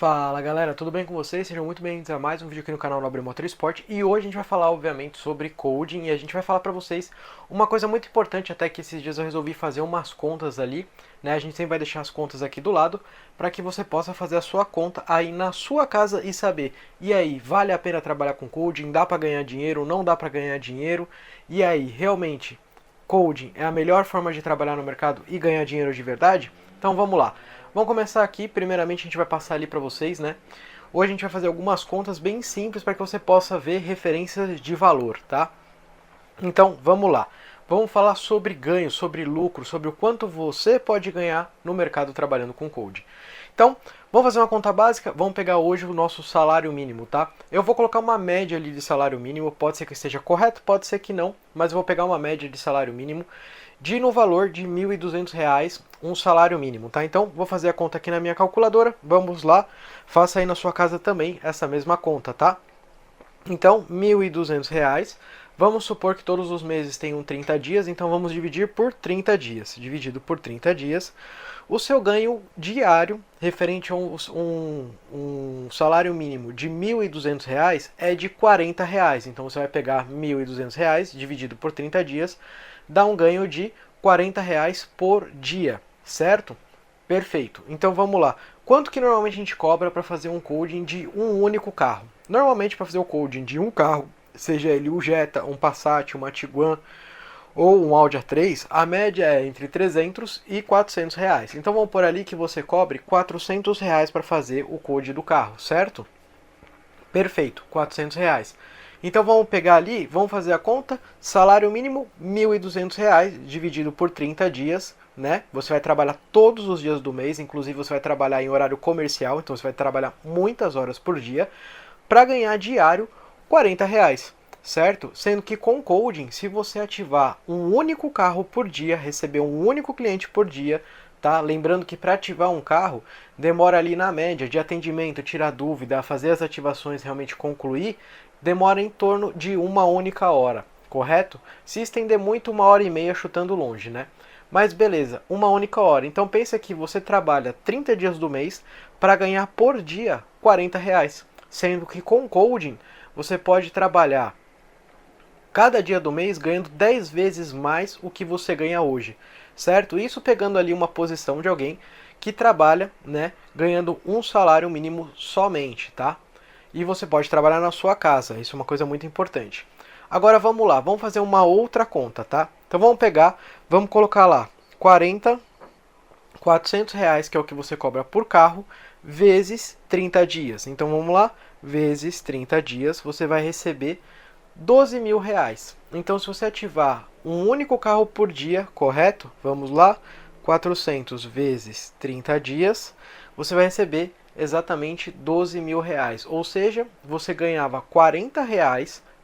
Fala galera, tudo bem com vocês? Sejam muito bem-vindos a mais um vídeo aqui no canal Nobre Motorsport. E hoje a gente vai falar obviamente sobre coding e a gente vai falar pra vocês uma coisa muito importante, até que esses dias eu resolvi fazer umas contas ali, né? A gente sempre vai deixar as contas aqui do lado para que você possa fazer a sua conta aí na sua casa e saber, e aí, vale a pena trabalhar com coding? Dá pra ganhar dinheiro? Não dá pra ganhar dinheiro? E aí, realmente, coding é a melhor forma de trabalhar no mercado e ganhar dinheiro de verdade? Então vamos lá. Vamos começar aqui, primeiramente a gente vai passar ali para vocês, né? Hoje a gente vai fazer algumas contas bem simples para que você possa ver referências de valor, tá? Então, vamos lá. Vamos falar sobre ganho, sobre lucro, sobre o quanto você pode ganhar no mercado trabalhando com code. Então, vamos fazer uma conta básica, vamos pegar hoje o nosso salário mínimo, tá? Eu vou colocar uma média ali de salário mínimo, pode ser que esteja correto, pode ser que não, mas eu vou pegar uma média de salário mínimo no valor de R$ 1.200, um salário mínimo, tá? Então, vou fazer a conta aqui na minha calculadora, vamos lá, faça aí na sua casa também essa mesma conta, tá? Então, R$ 1.200, vamos supor que todos os meses tenham 30 dias, então vamos dividir por 30 dias. Dividido por 30 dias, o seu ganho diário, referente a um salário mínimo de R$ 1.200, é de R$ 40. Então, você vai pegar R$ 1.200, dividido por 30 dias, dá um ganho de R$ 40 por dia, certo? Perfeito. Então vamos lá. Quanto que normalmente a gente cobra para fazer um coding de um único carro? Normalmente para fazer o coding de um carro, seja ele um Jetta, um Passat, uma Tiguan ou um Audi A3, a média é entre 300 e 400 reais. Então vamos por ali que você cobre 400 reais para fazer o code do carro, certo? Perfeito, 400 reais. Então vamos pegar ali, vamos fazer a conta, salário mínimo R$ 1.200 dividido por 30 dias, né? Você vai trabalhar todos os dias do mês, inclusive você vai trabalhar em horário comercial, então você vai trabalhar muitas horas por dia, para ganhar diário R$ 40 reais, certo? Sendo que com coding, se você ativar um único carro por dia, receber um único cliente por dia, tá? Lembrando que para ativar um carro, demora ali na média de atendimento, tirar dúvida, fazer as ativações realmente concluir, demora em torno de uma única hora, correto? Se estender muito, 1h30 chutando longe, né? Mas beleza, uma única hora. Então pensa que você trabalha 30 dias do mês para ganhar por dia R$ 40 reais. Sendo que com coding você pode trabalhar cada dia do mês ganhando 10 vezes mais o que você ganha hoje, certo? Isso pegando ali uma posição de alguém que trabalha, né, ganhando um salário mínimo somente, tá? E você pode trabalhar na sua casa, isso é uma coisa muito importante. Agora vamos lá, vamos fazer uma outra conta, tá? Então vamos pegar, vamos colocar lá 400 reais, que é o que você cobra por carro, vezes 30 dias. Então vamos lá, vezes 30 dias, você vai receber R$ 12.000. Então, se você ativar um único carro por dia, correto? Vamos lá, 400 vezes 30 dias, você vai receber exatamente R$ 12.000. Ou seja, você ganhava R$ 40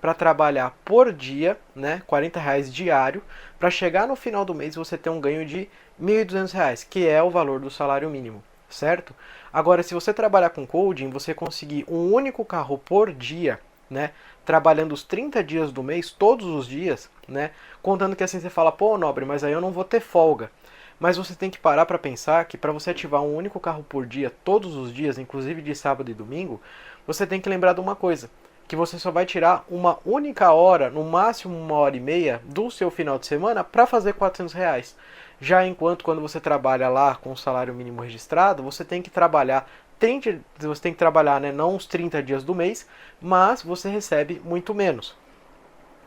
para trabalhar por dia, né? R$ 40 diário, para chegar no final do mês você ter um ganho de R$ 1.200, que é o valor do salário mínimo, certo? Agora, se você trabalhar com coding, você conseguir um único carro por dia, né, trabalhando os 30 dias do mês, todos os dias, né, contando que assim você fala, pô, Nobre, mas aí eu não vou ter folga. Mas você tem que parar para pensar que para você ativar um único carro por dia, todos os dias, inclusive de sábado e domingo, você tem que lembrar de uma coisa, que você só vai tirar uma única hora, no máximo 1h30, do seu final de semana para fazer R$ 400 reais. Já enquanto quando você trabalha lá com o salário mínimo registrado, você tem que trabalhar 30, você tem que trabalhar, né, não os 30 dias do mês, mas você recebe muito menos,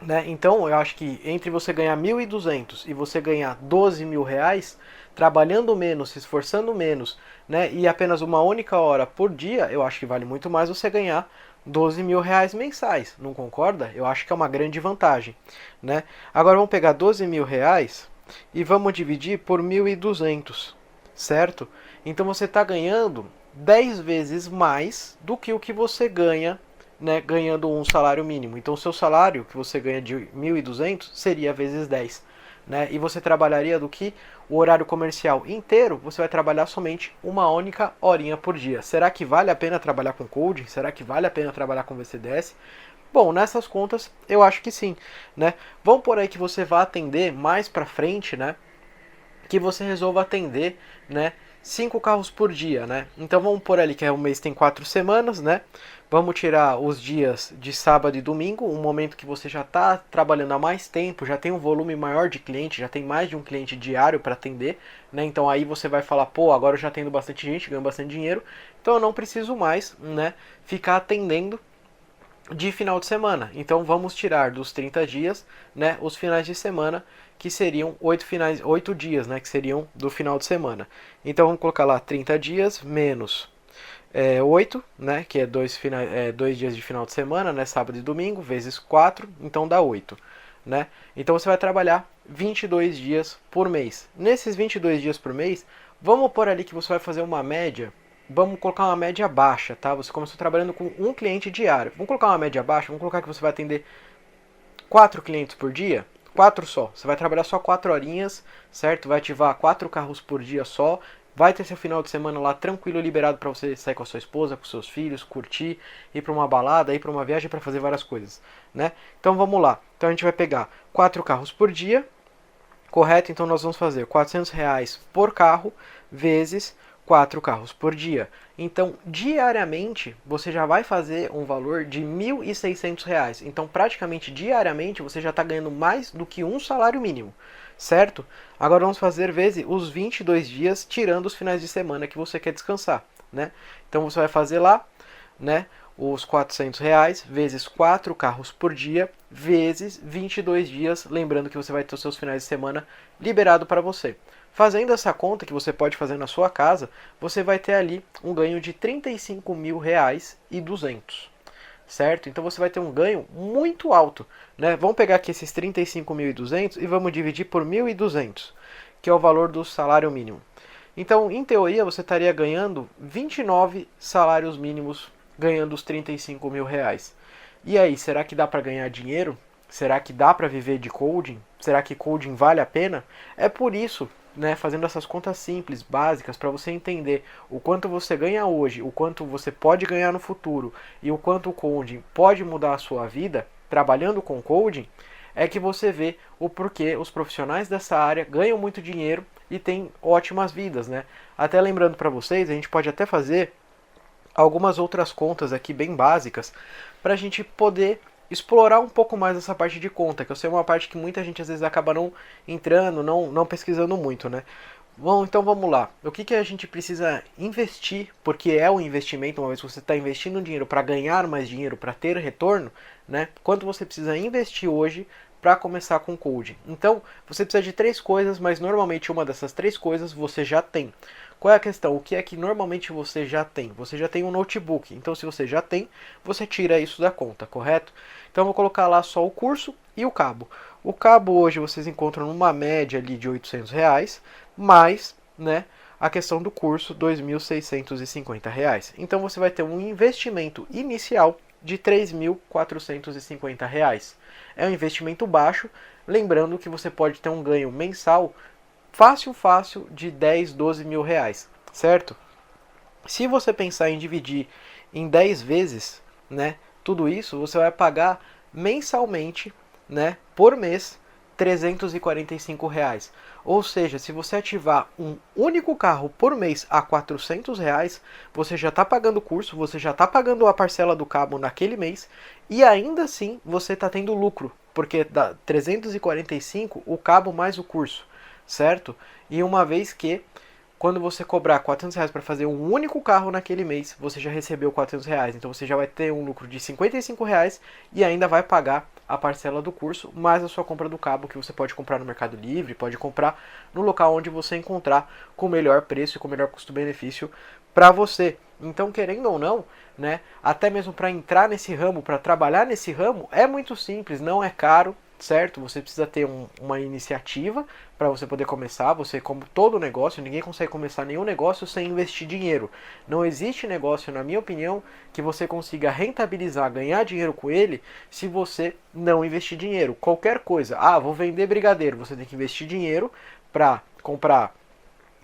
né? Então eu acho que entre você ganhar 1.200 e você ganhar R$ 12.000, trabalhando menos, se esforçando menos, né, e apenas uma única hora por dia, eu acho que vale muito mais você ganhar R$ 12.000 mensais, não concorda? Eu acho que é uma grande vantagem, né? Agora vamos pegar R$ 12.000 e vamos dividir por 1.200, certo? Então você está ganhando 10 vezes mais do que o que você ganha, né, ganhando um salário mínimo. Então o seu salário que você ganha de 1.200 seria vezes 10. Né? E você trabalharia do que o horário comercial inteiro, você vai trabalhar somente uma única horinha por dia. Será que vale a pena trabalhar com coding? Será que vale a pena trabalhar com VCDS? Bom, nessas contas eu acho que sim, né? Vamos por aí que você vai atender mais para frente, né? Que você resolva atender, né, 5 carros por dia, né? Então vamos por ali que o mês tem 4 semanas, né? Vamos tirar os dias de sábado e domingo, um momento que você já está trabalhando há mais tempo, já tem um volume maior de cliente, já tem mais de um cliente diário para atender, né? Então aí você vai falar, pô, agora eu já atendo bastante gente, ganho bastante dinheiro, então eu não preciso mais, né, ficar atendendo de final de semana. Então vamos tirar dos 30 dias, né, os finais de semana, que seriam 8 dias, né, que seriam do final de semana. Então vamos colocar lá 30 dias menos 8, né, que é 2 dias de final de semana, né, sábado e domingo, vezes 4, então dá 8. Né? Então você vai trabalhar 22 dias por mês. Nesses 22 dias por mês, vamos por ali que você vai fazer uma média. Vamos colocar uma média baixa, tá? Você começou trabalhando com um cliente diário. Vamos colocar uma média baixa, vamos colocar que você vai atender 4 clientes por dia. 4 só. Você vai trabalhar só 4 horinhas, certo? Vai ativar 4 carros por dia só. Vai ter seu final de semana lá tranquilo, liberado para você sair com a sua esposa, com seus filhos, curtir, ir para uma balada, ir para uma viagem, para fazer várias coisas, né? Então vamos lá. Então a gente vai pegar 4 carros por dia, correto? Então nós vamos fazer R$ 400 por carro vezes 4 carros por dia. Então, diariamente, você já vai fazer um valor de R$ 1.600. Então, praticamente diariamente, você já está ganhando mais do que um salário mínimo, certo? Agora vamos fazer vezes os 22 dias, tirando os finais de semana que você quer descansar, né? Então, você vai fazer lá, né, os R$ 400 vezes 4 carros por dia, vezes 22 dias, lembrando que você vai ter os seus finais de semana liberado para você. Fazendo essa conta que você pode fazer na sua casa, você vai ter ali um ganho de R$ 35.200, certo? Então você vai ter um ganho muito alto, né? Vamos pegar aqui esses 35.200 e vamos dividir por 1.200, que é o valor do salário mínimo. Então, em teoria, você estaria ganhando 29 salários mínimos, ganhando os R$ 35.000. E aí, será que dá para ganhar dinheiro? Será que dá para viver de coding? Será que coding vale a pena? É por isso, né, fazendo essas contas simples, básicas, para você entender o quanto você ganha hoje, o quanto você pode ganhar no futuro e o quanto o coding pode mudar a sua vida trabalhando com coding, é que você vê o porquê os profissionais dessa área ganham muito dinheiro e têm ótimas vidas, né? Até lembrando para vocês, a gente pode até fazer algumas outras contas aqui bem básicas para a gente poder explorar um pouco mais essa parte de conta, que eu sei uma parte que muita gente às vezes acaba não entrando, não pesquisando muito, né? Bom, então vamos lá. O que a gente precisa investir, porque é um investimento, uma vez que você está investindo dinheiro para ganhar mais dinheiro, para ter retorno, né? Quanto você precisa investir hoje para começar com coding? Então, você precisa de 3 coisas, mas normalmente uma dessas 3 coisas você já tem. Qual é a questão? O que é que normalmente você já tem? Você já tem um notebook. Então, se você já tem, você tira isso da conta, correto? Então, eu vou colocar lá só o curso e o cabo. O cabo hoje vocês encontram numa média ali de R$ 800, mais, né, a questão do curso R$ 2.650. Então, você vai ter um investimento inicial de R$ 3.450. É um investimento baixo, lembrando que você pode ter um ganho mensal fácil de 10, 12 mil reais, certo? Se você pensar em dividir em 10 vezes, né, tudo isso, você vai pagar mensalmente, né, por mês, R$ 345 reais. Ou seja, se você ativar um único carro por mês a R$ 400 reais, você já está pagando o curso, você já está pagando a parcela do cabo naquele mês e ainda assim você está tendo lucro, porque dá 345 o cabo mais o curso, certo? E uma vez que quando você cobrar R$ 400 para fazer um único carro naquele mês, você já recebeu R$ 400. Então você já vai ter um lucro de R$ 55 e ainda vai pagar a parcela do curso, mais a sua compra do cabo, que você pode comprar no Mercado Livre, pode comprar no local onde você encontrar com o melhor preço e com o melhor custo-benefício para você. Então, querendo ou não, né, até mesmo para entrar nesse ramo, para trabalhar nesse ramo, é muito simples, não é caro, certo? Você precisa ter uma iniciativa para você poder começar. Você, como todo negócio, ninguém consegue começar nenhum negócio sem investir dinheiro. Não existe negócio, na minha opinião, que você consiga rentabilizar, ganhar dinheiro com ele, se você não investir dinheiro. Qualquer coisa. Ah, vou vender brigadeiro. Você tem que investir dinheiro para comprar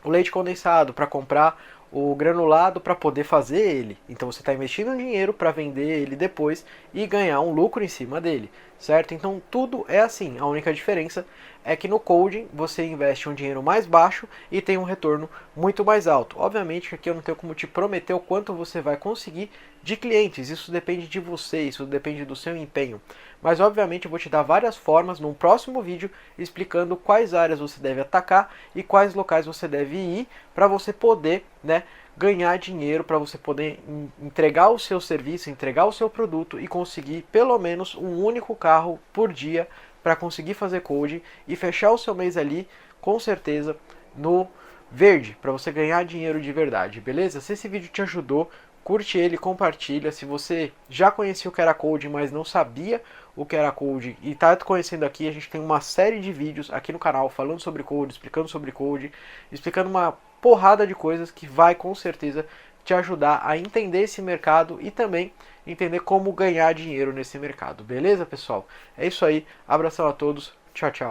o leite condensado, para comprar o granulado para poder fazer ele. Então você está investindo dinheiro para vender ele depois e ganhar um lucro em cima dele, certo? Então tudo é assim. A única diferença é que no coding você investe um dinheiro mais baixo e tem um retorno muito mais alto. Obviamente que aqui eu não tenho como te prometer o quanto você vai conseguir de clientes, isso depende de você, isso depende do seu empenho. Mas obviamente eu vou te dar várias formas num próximo vídeo explicando quais áreas você deve atacar e quais locais você deve ir para você poder, né, ganhar dinheiro, para você poder entregar o seu serviço, entregar o seu produto e conseguir pelo menos um único carro por dia para conseguir fazer coding e fechar o seu mês ali, com certeza, no verde, para você ganhar dinheiro de verdade, beleza? Se esse vídeo te ajudou, curte ele, compartilha. Se você já conhecia o que era coding, mas não sabia o que era coding e está conhecendo aqui, a gente tem uma série de vídeos aqui no canal falando sobre coding, explicando sobre coding, explicando uma porrada de coisas que vai com certeza te ajudar a entender esse mercado e também entender como ganhar dinheiro nesse mercado. Beleza, pessoal? É isso aí. Abração a todos. Tchau, tchau.